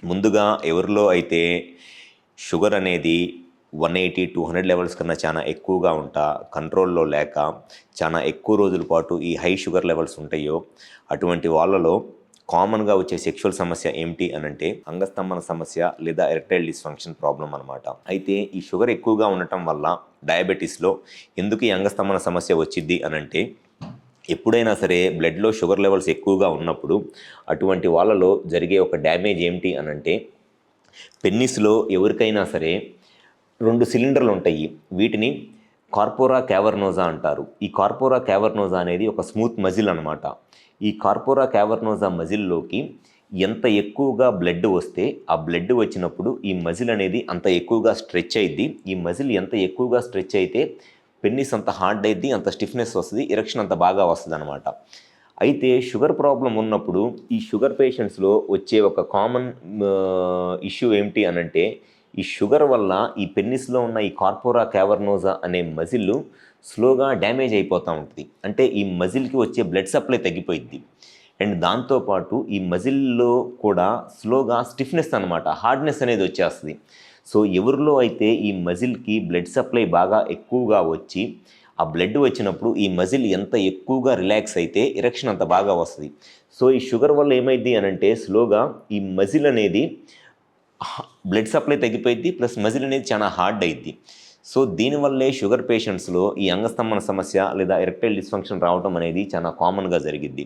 ముందుగా ఎవరిలో అయితే షుగర్ అనేది 180-200 లెవెల్స్ కన్నా చాలా ఎక్కువగా ఉంటా కంట్రోల్లో లేక చాలా ఎక్కువ రోజుల పాటు ఈ హై షుగర్ లెవెల్స్ ఉంటాయో అటువంటి వాళ్ళలో కామన్గా వచ్చే సెక్షువల్ సమస్య ఏమిటి అనంటే అంగస్తంభన సమస్య లేదా ఎరెక్టైల్ డిస్ఫంక్షన్ ప్రాబ్లం అనమాట. అయితే ఈ షుగర్ ఎక్కువగా ఉండటం వల్ల డయాబెటీస్లో ఎందుకు ఈ అంగస్తంభన సమస్య వచ్చింది అనంటే ఎప్పుడైనా సరే బ్లడ్లో షుగర్ లెవెల్స్ ఎక్కువగా ఉన్నప్పుడు అటువంటి వాళ్ళలో జరిగే ఒక డ్యామేజ్ ఏమిటి అనంటే పెన్నిస్లో ఎవరికైనా సరే 2 సిలిండర్లు ఉంటాయి. వీటిని కార్పోరా క్యావర్నోజా అంటారు. ఈ కార్పోరా క్యావర్నోజా అనేది ఒక స్మూత్ మజిల్ అనమాట. ఈ కార్పోరా క్యావర్నోజా మజిల్లోకి ఎంత ఎక్కువగా బ్లడ్ వస్తే ఆ బ్లడ్ వచ్చినప్పుడు ఈ మజిల్ అనేది అంత ఎక్కువగా స్ట్రెచ్ అయ్యిద్ది. ఈ మజిల్ ఎంత ఎక్కువగా స్ట్రెచ్ అయితే పెన్నిస్ అంత హార్డ్ అయ్యిద్ది, అంత స్టిఫ్నెస్ వస్తుంది, ఎరెక్షన్ అంత బాగా వస్తుంది అనమాట. అయితే షుగర్ ప్రాబ్లం ఉన్నప్పుడు ఈ షుగర్ పేషెంట్స్లో వచ్చే ఒక కామన్ ఇష్యూ ఏమిటి అనంటే ఈ షుగర్ వల్ల ఈ పెన్నిస్లో ఉన్న ఈ కార్పోరా క్యావర్నోజా అనే మజిల్ స్లోగా డ్యామేజ్ అయిపోతూ ఉంటుంది. అంటే ఈ మజిల్కి వచ్చే బ్లడ్ సప్లై తగ్గిపోయిద్ది. అండ్ దాంతోపాటు ఈ మజిల్లో కూడా స్లోగా స్టిఫ్నెస్ అనమాట, హార్డ్నెస్ అనేది వచ్చేస్తుంది. సో ఎవరిలో అయితే ఈ మజిల్కి బ్లడ్ సప్లై బాగా ఎక్కువగా వచ్చి ఆ బ్లడ్ వచ్చినప్పుడు ఈ మజిల్ ఎంత ఎక్కువగా రిలాక్స్ అయితే ఎరెక్షన్ అంత బాగా వస్తుంది. సో ఈ షుగర్ వల్ల ఏమైంది అనంటే స్లోగా ఈ మజిల్ అనేది బ్లడ్ సప్లై తగ్గిపోయింది, ప్లస్ మజిల్ అనేది చాలా హార్డ్ అయింది. సో దీనివల్లే షుగర్ పేషెంట్స్లో ఈ అంగస్తంభన సమస్య లేదా ఎరెక్టైల్ డిస్ఫంక్షన్ రావడం అనేది చాలా కామన్గా జరిగిద్ది.